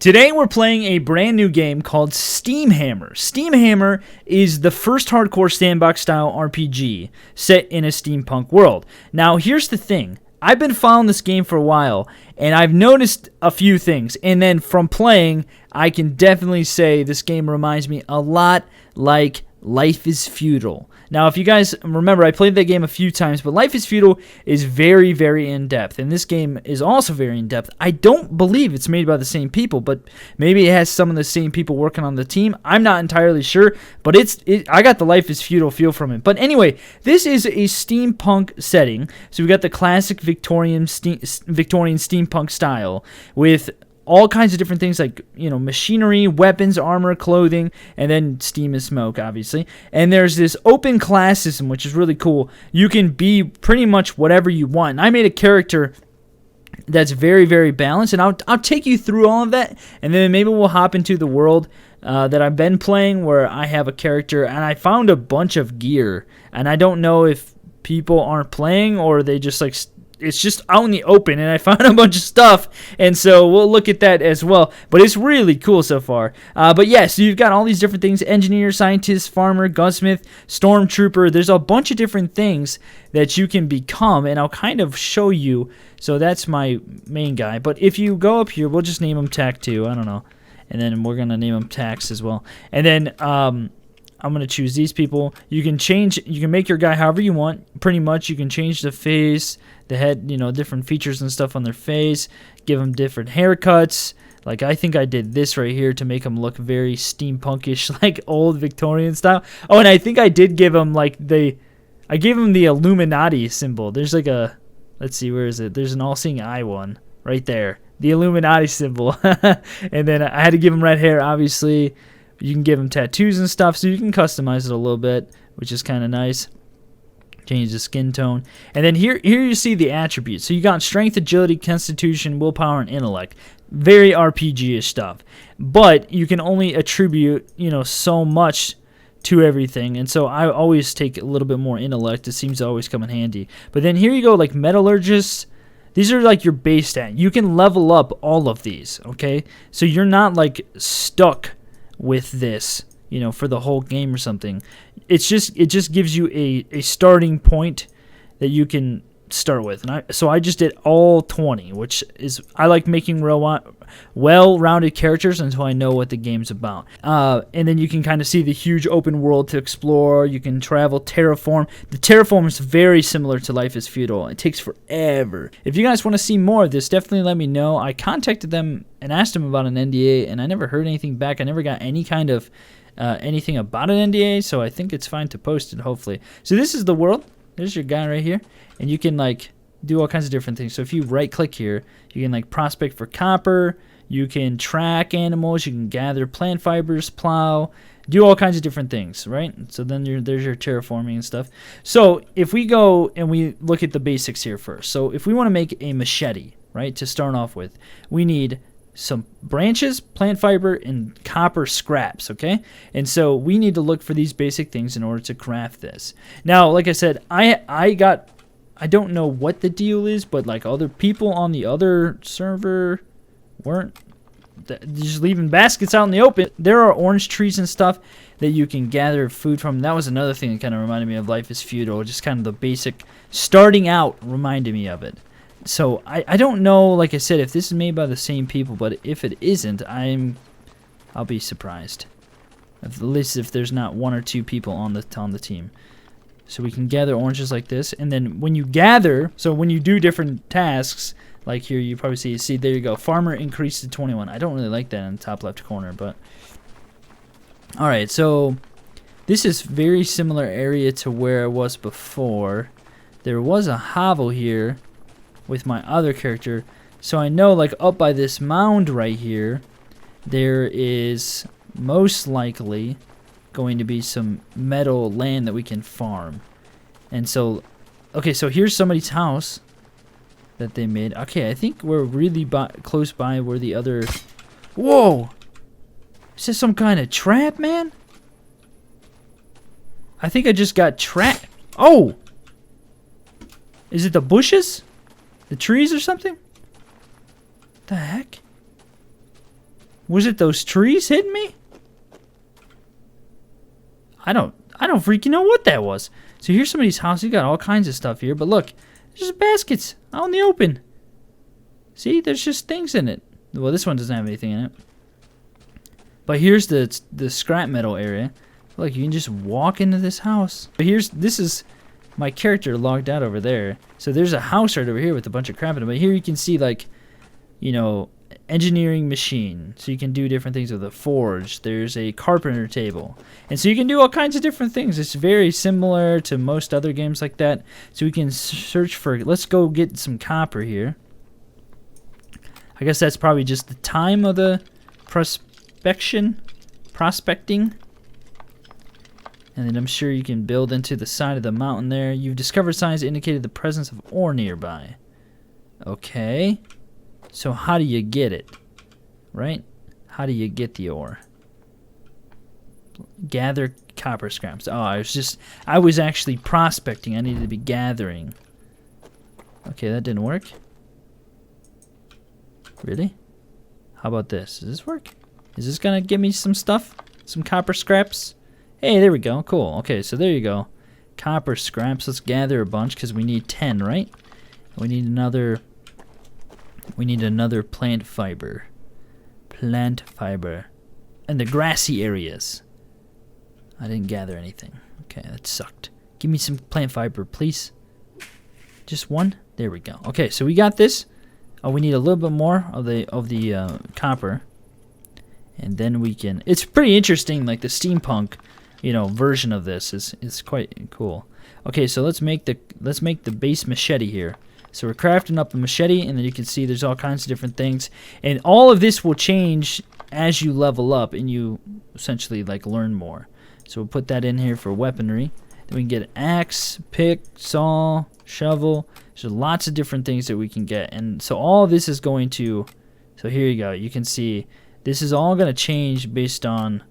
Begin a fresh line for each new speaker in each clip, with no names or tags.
Today we're playing a brand new game called Steamhammer. Steamhammer is the first hardcore sandbox-style RPG set in a steampunk world. Now here's the thing. I've been following this game for a while, and I've noticed a few things. And then from playing, I can definitely say this game reminds me a lot like Life is Feudal. Now, if you guys remember, I played that game a few times, but Life is Feudal is very, very in-depth, and this game is also very in-depth. I don't believe it's made by the same people, but maybe it has some of the same people working on the team. I'm not entirely sure, but I got the Life is Feudal feel from it. But anyway, this is a steampunk setting, so we got the classic Victorian steampunk style with all kinds of different things like, machinery, weapons, armor, clothing, and then steam and smoke, obviously. And there's this open class system, which is really cool. You can be pretty much whatever you want. And I made a character that's very, very balanced, and I'll take you through all of that, and then maybe we'll hop into the world that I've been playing where I have a character, and I found a bunch of gear, and I don't know if people aren't playing or they just it's just out in the open, and I found a bunch of stuff, and so we'll look at that as well. But it's really cool so far. But yeah, so you've got all these different things: engineer, scientist, farmer, gunsmith, stormtrooper. There's a bunch of different things that you can become, and I'll kind of show you. So that's my main guy. But if you go up here, we'll just name him Tac 2. I don't know. And then we're going to name him Tax as well. And then I'm going to choose these people. You can make your guy however you want. Pretty much, you can change the face, the head, different features and stuff on their face. Give them different haircuts. Like, I think I did this right here to make them look very steampunkish, like old Victorian style. Oh, and I think I did give them, I gave them the Illuminati symbol. There's let's see, where is it? There's an all-seeing eye one right there. The Illuminati symbol. And then I had to give them red hair, obviously. You can give them tattoos and stuff, so you can customize it a little bit, which is kind of nice. Change the skin tone. And then here you see the attributes. So you got strength, agility, constitution, willpower, and intellect. Very RPG-ish stuff. But you can only attribute, so much to everything. And so I always take a little bit more intellect. It seems to always come in handy. But then here you go, like metallurgist. These are like your base stat. You can level up all of these, okay? So you're not stuck with this, for the whole game or something. It just gives you a starting point that you can start with. And so I just did all 20, which is, I like making well-rounded characters until I know what the game's about. And then you can kind of see the huge open world to explore. You can travel, terraform. The terraform is very similar to Life is Feudal. It takes forever. If you guys want to see more of this, definitely let me know. I contacted them and asked them about an NDA, and I never heard anything back. I never got any kind of anything about an NDA, so I think it's fine to post it, hopefully. So this is the world. There's your guy right here. And you can do all kinds of different things. So if you right click here, you can prospect for copper, you can track animals, you can gather plant fibers, plow, do all kinds of different things, right? So then there's your terraforming and stuff. So if we go and we look at the basics here first. So if we want to make a machete, right, to start off with, we need some branches, plant fiber, and copper scraps, okay? And so we need to look for these basic things in order to craft this. Now, like I said, I don't know what the deal is, but other people on the other server weren't just leaving baskets out in the open. There are orange trees and stuff that you can gather food from. That was another thing that kind of reminded me of Life is Feudal. Just kind of the basic starting out reminded me of it. So I don't know, like I said, if this is made by the same people, but if it isn't, I'll be surprised. At least if there's not one or two people on the team. So we can gather oranges like this, and then when you gather, so when you do different tasks, like here you probably see there you go, farmer increased to 21. I don't really like that in the top left corner, but alright, so this is very similar area to where I was before. There was a hovel here with my other character, so I know up by this mound right here, there is most likely going to be some metal land that we can farm. And so, okay, so here's somebody's house that they made. Okay, I think we're really close by where the other... Whoa! Is this some kind of trap, man? I think I just got trapped. Oh! Is it the bushes? The trees or something? What the heck? Was it those trees hitting me? I don't freaking know what that was. So here's somebody's house. You got all kinds of stuff here, but look, there's just baskets out in the open. See, there's just things in it. Well, this one doesn't have anything in it. But here's the scrap metal area. Look, you can just walk into this house. But this is my character logged out over there. So there's a house right over here with a bunch of crap in it. But here you can see, like, you know, engineering machine. So you can do different things with a forge. There's a carpenter table. And so you can do all kinds of different things. It's very similar to most other games like that. So we can search for, let's go get some copper here. I guess that's probably just the time of the prospecting. And then I'm sure you can build into the side of the mountain there. You've discovered signs that indicated the presence of ore nearby. Okay. So how do you get it? Right? How do you get the ore? Gather copper scraps. Oh, I was actually prospecting. I needed to be gathering. Okay, that didn't work. Really? How about this? Does this work? Is this gonna give me some stuff? Some copper scraps? Hey, there we go. Cool. Okay, so there you go. Copper scraps. Let's gather a bunch because we need 10, right? We need another plant fiber. Plant fiber. And the grassy areas. I didn't gather anything. Okay, that sucked. Give me some plant fiber, please. Just one? There we go. Okay, so we got this. Oh, we need a little bit more of the copper. And then we can... It's pretty interesting, like the steampunk, you know, version of this is quite cool. Okay, so let's make the base machete here. So we're crafting up a machete, and then you can see there's all kinds of different things. And all of this will change as you level up and you essentially like learn more. So we'll put that in here for weaponry. Then we can get an axe, pick, saw, shovel. There's lots of different things that we can get. And so all of this is going to... So here you go. You can see this is all going to change based on,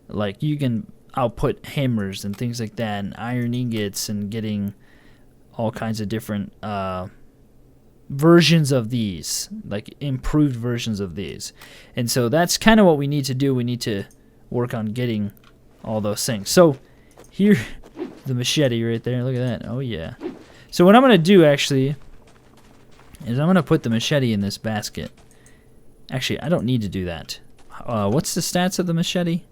like, you can output hammers and things like that, and iron ingots, and getting all kinds of different versions of these, like improved versions of these. And so that's kind of what we need to do. We need to work on getting all those things. So here, the machete right there. Look at that. Oh, yeah. So what I'm going to do, actually, is I'm going to put the machete in this basket. Actually, I don't need to do that. What's the stats of the machete?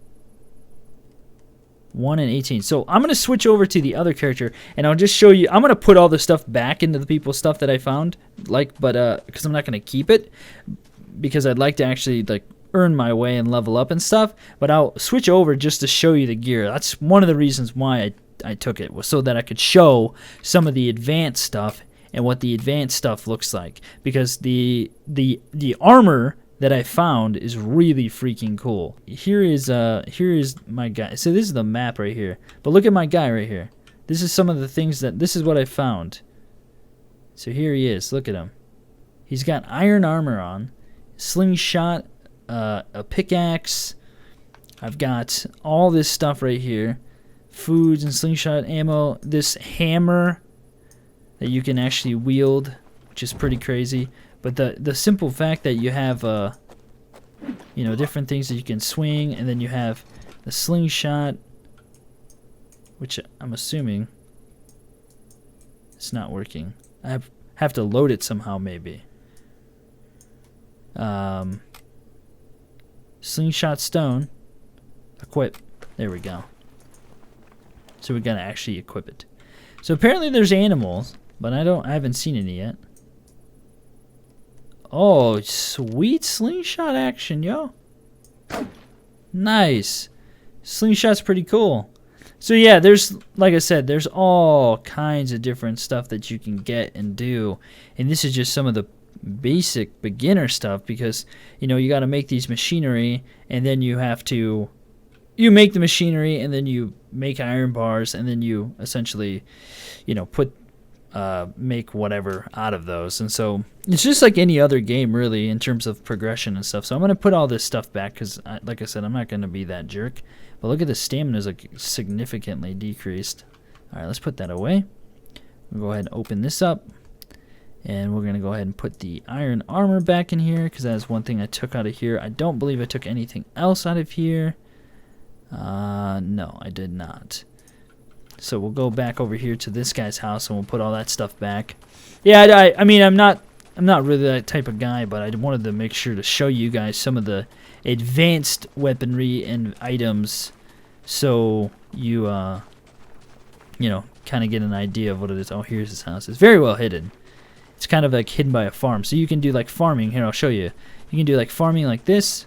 1 and 18. So I'm going to switch over to the other character, and I'll just show you. I'm going to put all the stuff back into the people's stuff that I found, like, but because I'm not going to keep it, because I'd like to actually like earn my way and level up and stuff. But I'll switch over just to show you the gear. That's one of the reasons why I took it, was so that I could show some of the advanced stuff and what the advanced stuff looks like, because the armor that I found is really freaking cool. Here is my guy. So this is the map right here. But look at my guy right here. This is some of the things this is what I found. So here he is. Look at him. He's got iron armor on, slingshot, a pickaxe. I've got all this stuff right here. Foods and slingshot ammo. This hammer that you can actually wield, which is pretty crazy. But the simple fact that you have, you know, different things that you can swing, and then you have the slingshot, which I'm assuming it's not working. I have to load it somehow, maybe. Slingshot stone, equip. There we go. So we gotta actually equip it. So apparently there's animals, but I haven't seen any yet. Oh, sweet slingshot action, yo. Nice. Slingshot's pretty cool. So yeah, there's, like I said, there's all kinds of different stuff that you can get and do. And this is just some of the basic beginner stuff, because, you know, you got to make these machinery, and then you make the machinery, and then you make iron bars, and then you essentially, you know, make whatever out of those. And so it's just like any other game, really, in terms of progression and stuff. So I'm going to put all this stuff back because, like I said, I'm not going to be that jerk. But look at the stamina is like significantly decreased. All right, let's put that away. We'll go ahead and open this up. And we're going to go ahead and put the iron armor back in here, because that's one thing I took out of here. I don't believe I took anything else out of here. No, I did not. So we'll go back over here to this guy's house, and we'll put all that stuff back. Yeah, I mean, I'm not really that type of guy, but I wanted to make sure to show you guys some of the advanced weaponry and items, so you, you know, kind of get an idea of what it is. Oh, here's his house. It's very well hidden. It's kind of like hidden by a farm. So you can do like farming. Here, I'll show you. You can do like farming like this,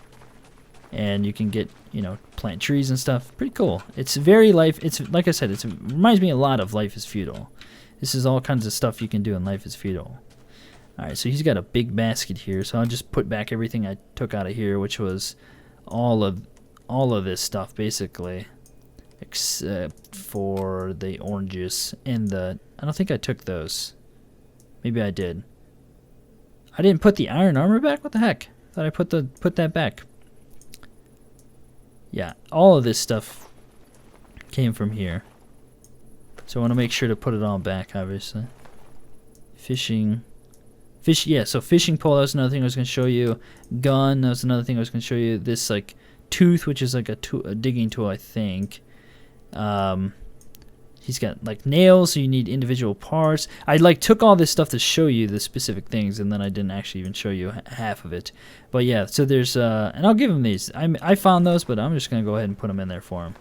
and you can get, you know, plant trees and stuff. Pretty cool. It's very it's like I said, it reminds me a lot of Life is Feudal. This is all kinds of stuff you can do in Life is Feudal. Alright, so he's got a big basket here, so I'll just put back everything I took out of here, which was all of this stuff basically, except for the oranges and the, I don't think I took those. Maybe I did. I didn't put the iron armor back? What the heck? I thought I put that back. Yeah, all of this stuff came from here. So I want to make sure to put it all back, obviously. Yeah, so fishing pole, that was another thing I was going to show you. Gun, that was another thing I was going to show you. This, like, tooth, which is like a digging tool, I think. He's got, like, nails, so you need individual parts. I, like, took all this stuff to show you the specific things, and then I didn't actually even show you half of it. But, yeah, so there's, and I'll give him these. I found those, but I'm just going to go ahead and put them in there for him.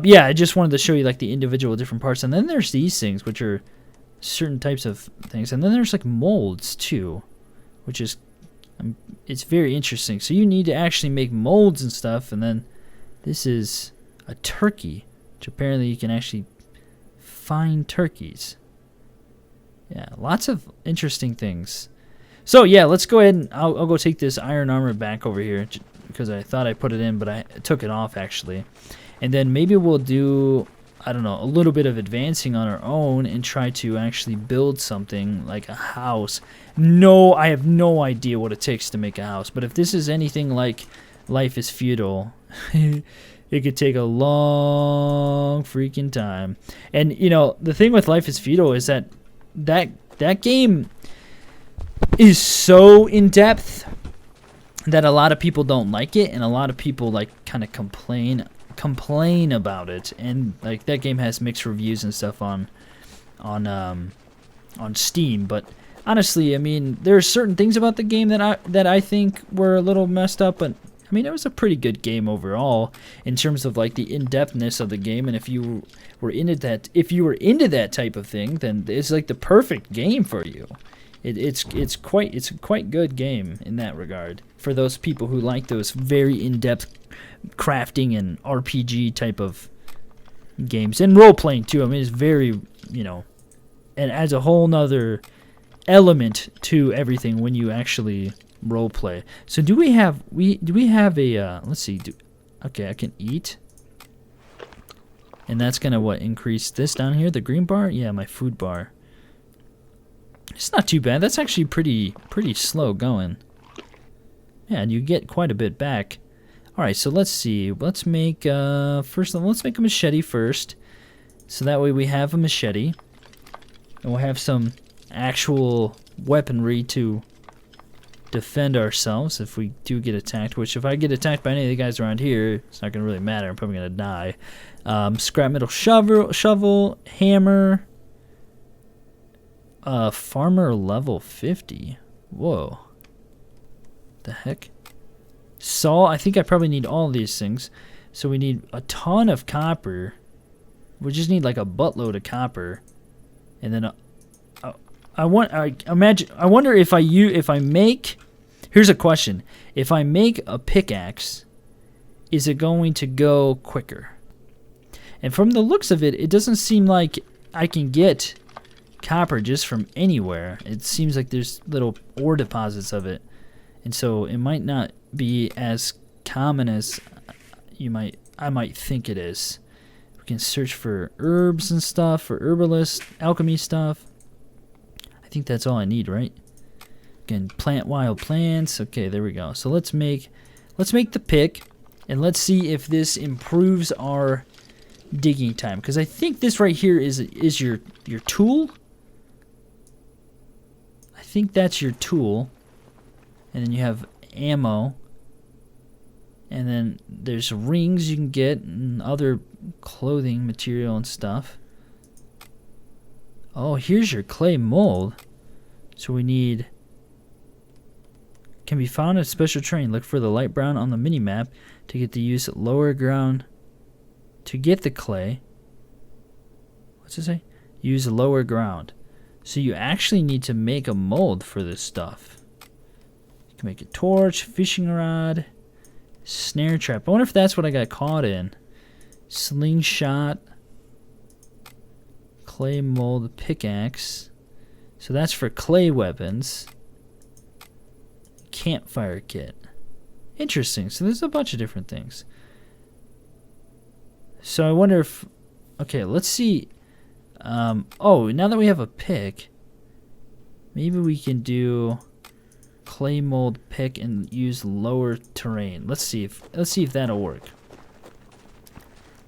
Yeah, I just wanted to show you, like, the individual different parts. And then there's these things, which are certain types of things. And then there's, like, molds, too, which is, it's very interesting. So you need to actually make molds and stuff. And then this is a turkey, which apparently you can actually find turkeys. Yeah, lots of interesting things. So yeah, let's go ahead and I'll go take this iron armor back over here, because I thought I put it in, but I took it off actually. And then maybe we'll do, I don't know, a little bit of advancing on our own and try to actually build something like a house. No, I have no idea what it takes to make a house, but if this is anything like Life is Feudal, it could take a long freaking time. And, you know, the thing with Life is Feudal is that game is so in-depth that a lot of people don't like it, and a lot of people, like, kind of complain about it. And, like, that game has mixed reviews and stuff on Steam. But honestly, I mean, there are certain things about the game that I think were a little messed up, but I mean, it was a pretty good game overall in terms of, like, the in-depthness of the game. And if you were into that type of thing, then it's like the perfect game for you. It's a quite good game in that regard for those people who like those very in-depth crafting and RPG type of games, and role playing too. I mean, it's very, you know, and adds a whole nother element to everything when you actually role play. So do we have a let's see, okay, I can eat, and that's gonna increase this down here, the green bar. Yeah, my food bar. It's not too bad. That's actually pretty slow going. Yeah, and you get quite a bit back. All right, so let's see. Let's make let's make a machete first, so that way we have a machete, and we'll have some actual weaponry to defend ourselves if we do get attacked. Which, if I get attacked by any of the guys around here, it's not gonna really matter. I'm probably gonna die. Scrap metal shovel, hammer. Farmer level 50. Whoa. The heck? Saw. I think I probably need all of these things. So we need a ton of copper. We just need like a buttload of copper, and then I wonder if I make. Here's a question: if I make a pickaxe, is it going to go quicker? And from the looks of it, it doesn't seem like I can get copper just from anywhere. It seems like there's little ore deposits of it, and so it might not be as common as I might think it is. We can search for herbs and stuff, for herbalist alchemy stuff. I think that's all I need, right? Again, plant wild plants. Okay, there we go. So let's make the pick, and let's see if this improves our digging time, because I think this right here is your tool. think that's your tool. And then you have ammo. And then there's rings you can get and other clothing material and stuff. Oh, here's your clay mold. So we need... Can be found at special terrain. Look for the light brown on the mini-map to get the use lower ground to get the clay. What's it say? Use lower ground. So you actually need to make a mold for this stuff. You can make a torch, fishing rod, snare trap. I wonder if that's what I got caught in. Slingshot, clay mold, pickaxe. So that's for clay weapons. Campfire kit. Interesting. So there's a bunch of different things. So I wonder if... Okay, let's see. Oh, now that we have a pick, maybe we can do clay mold pick and use lower terrain. Let's see if that'll work.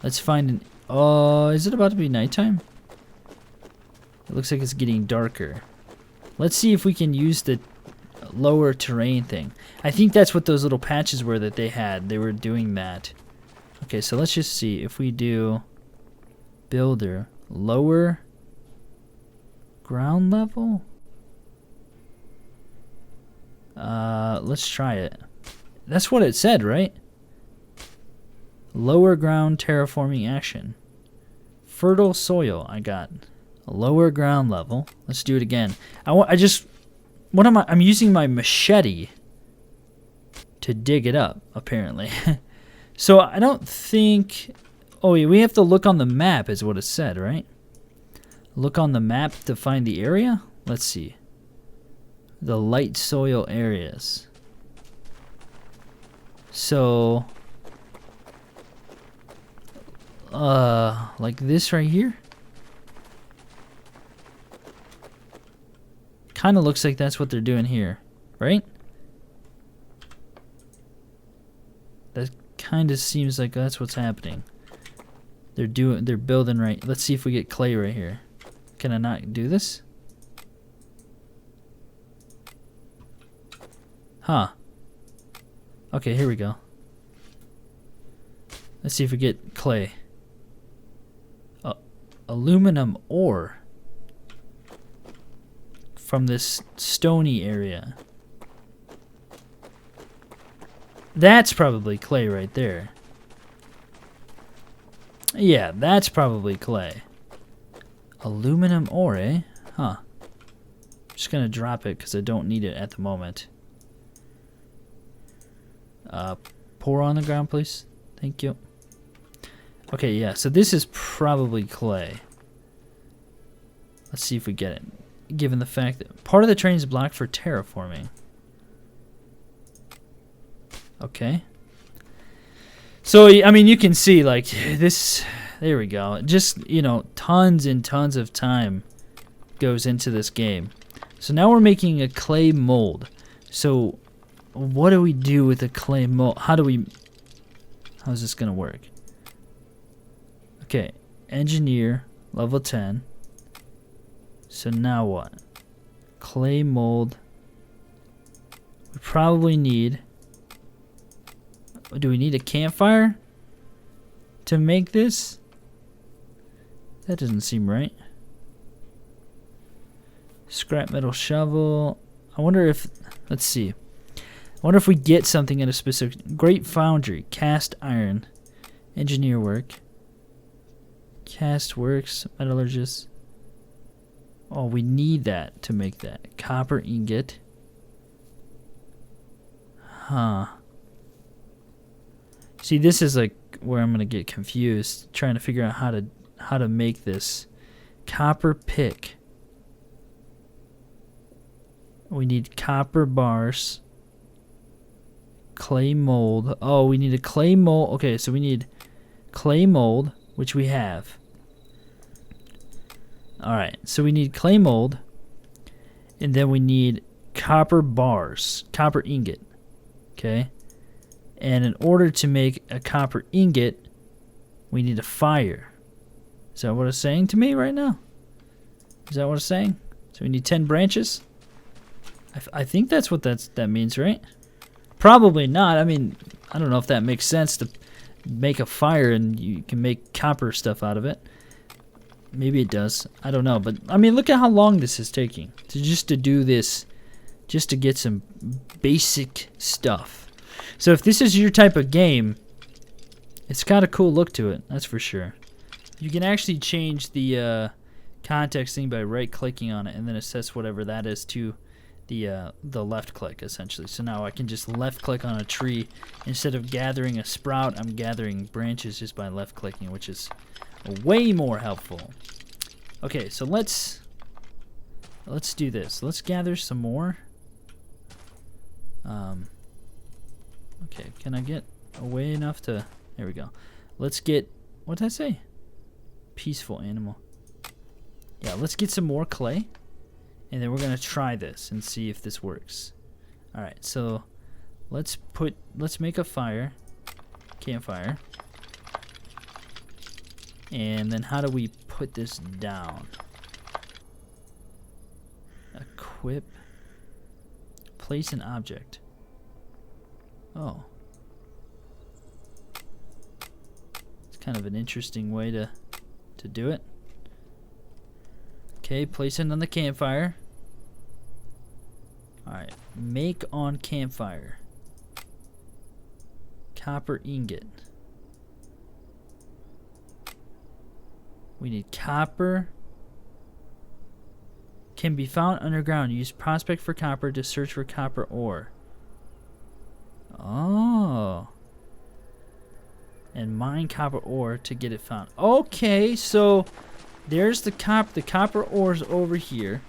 Let's find an... Oh, is it about to be nighttime? It looks like it's getting darker. Let's see if we can use the lower terrain thing. I think that's what those little patches were that they had. They were doing that. Okay, so let's just see if we do builder lower ground level. Let's try it. That's what it said, right? Lower ground terraforming action. Fertile soil. I got a lower ground level. Let's do it again. I'm using my machete to dig it up, apparently. So I don't think... Oh, yeah, we have to look on the map is what it said, right? Look on the map to find the area? Let's see. The light soil areas. So... like this right here? Kind of looks like that's what they're doing here, right? That kind of seems like that's what's happening. They're building right. Let's see if we get clay right here. Can I not do this? Huh. Okay, here we go. Let's see if we get clay. Aluminum ore from this stony area. That's probably clay right there. Yeah, that's probably clay. Aluminum ore, eh? Huh. Just gonna drop it because I don't need it at the moment. Pour on the ground, please. Thank you. Okay, yeah, so this is probably clay. Let's see if we get it. Given the fact that part of the train is blocked for terraforming. Okay. So, I mean, you can see, like, this... There we go. Just, you know, tons and tons of time goes into this game. So now we're making a clay mold. So, what do we do with a clay mold? How's this going to work? Okay, engineer, level 10. So now what? Clay mold. We probably need... Do we need a campfire to make this? That doesn't seem right. Scrap metal shovel. I wonder if... Let's see. I wonder if we get something at a specific... Great foundry. Cast iron. Engineer work. Cast works, metallurgist. Oh, we need that to make that. Copper ingot. Huh. See, this is like where I'm gonna get confused, trying to figure out how to make this. Copper pick. We need copper bars. Clay mold. Oh, we need a clay mold. Okay, so we need clay mold, which we have. Alright, so we need clay mold, and then we need copper bars, copper ingot, okay? And in order to make a copper ingot, we need a fire. Is that what it's saying to me right now? Is that what it's saying? So we need 10 branches? I think that's what that means, right? Probably not. I mean, I don't know if that makes sense to make a fire and you can make copper stuff out of it. Maybe it does. I don't know. But, I mean, look at how long this is taking to do this, just to get some basic stuff. So if this is your type of game, it's got a cool look to it. That's for sure. You can actually change the context thing by right-clicking on it and then assess whatever that is to the left click, essentially. So now I can just left click on a tree. Instead of gathering a sprout, I'm gathering branches just by left clicking, which is way more helpful. Okay, so let's do this. Let's gather some more. Okay, can I get away enough to... There we go. Let's get... What did I say? Peaceful animal. Yeah, let's get some more clay. And then we're going to try this and see if this works. Alright, so let's make a fire. Campfire. And then how do we put this down? Equip. Place an object. Oh. It's kind of an interesting way to do it. Okay, place it on the campfire. Alright, make on campfire. Copper ingot. We need copper. Can be found underground. Use prospect for copper to search for copper ore. Oh. And mine copper ore to get it found. Okay, so there's the copper ore's over here.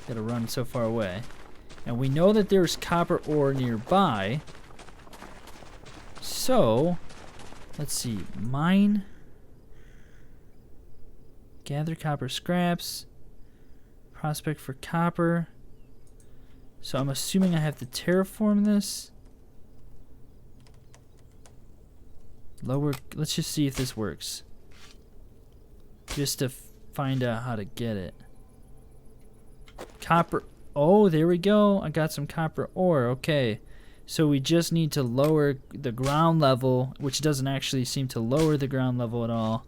Gotta run so far away. And we know that there's copper ore nearby. So, let's see. Mine. Gather copper scraps. Prospect for copper. So I'm assuming I have to terraform this. Lower. Let's just see if this works. Just to find out how to get it. Copper. Oh, there we go. I got some copper ore. Okay. So we just need to lower the ground level, which doesn't actually seem to lower the ground level at all.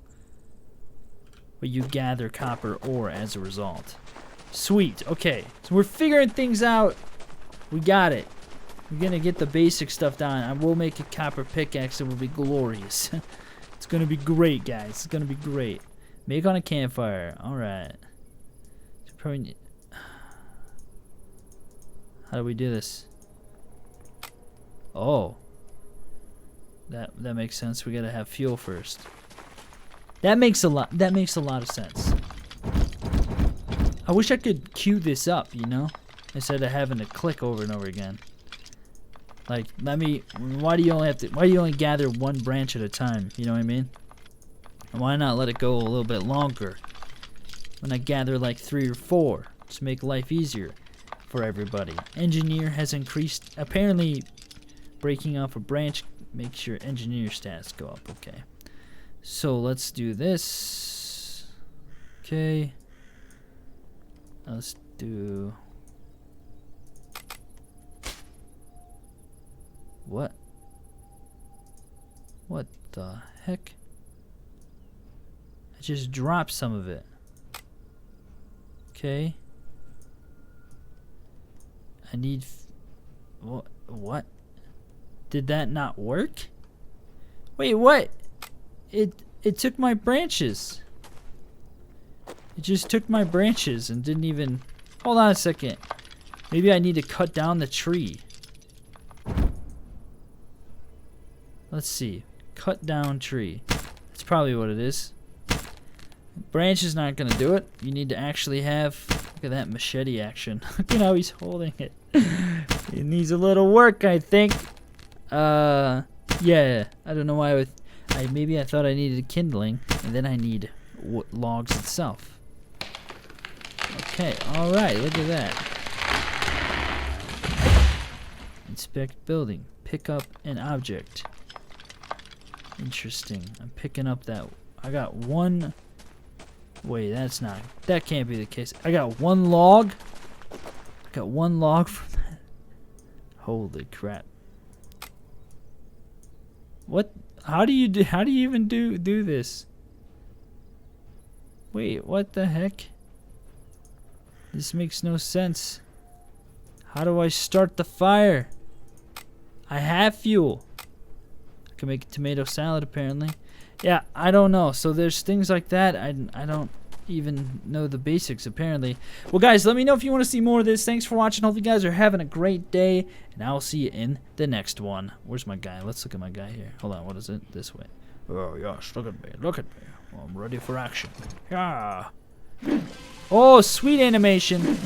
But you gather copper ore as a result. Sweet. Okay. So we're figuring things out. We got it. We're going to get the basic stuff down. I will make a copper pickaxe. It will be glorious. It's going to be great, guys. It's going to be great. Make on a campfire. Alright. Probably... How do we do this? Oh. That makes sense. We got to have fuel first. That makes a lot of sense. I wish I could queue this up, you know, instead of having to click over and over again. Like, why do you only gather one branch at a time? You know what I mean? And why not let it go a little bit longer? When I gather like 3 or 4 to make life easier for everybody. Engineer has increased. Apparently, breaking off a branch makes your engineer stats go up. Okay. So let's do this. Okay. Let's do... What? What the heck? I just dropped some of it. Okay. I need... What? Did that not work? Wait, what? It took my branches. It just took my branches and didn't even... Hold on a second. Maybe I need to cut down the tree. Let's see. Cut down tree. That's probably what it is. Branch is not going to do it. You need to actually have... Look at that machete action. Look at how he's holding it. It needs a little work, I think. Yeah. I don't know why maybe I thought I needed kindling, and then I need logs itself. Okay, alright, look at that. Inspect building. Pick up an object. Interesting. I'm picking up that. I got one. Wait, that can't be the case. I got one log. I got 1 log from that. Holy crap. What? How do you even do this? Wait, what the heck? This makes no sense. How do I start the fire? I have fuel. I can make a tomato salad apparently. Yeah, I don't know. So there's things like that. I don't even know the basics apparently. Well guys, let me know if you want to see more of this. Thanks for watching. Hope you guys are having a great day, and I will see you in the next one. Where's my guy? Let's look at my guy here. Hold on, what is it? This way. Oh yes, look at me, look at me. I'm ready for action. Yeah. Oh, sweet animation.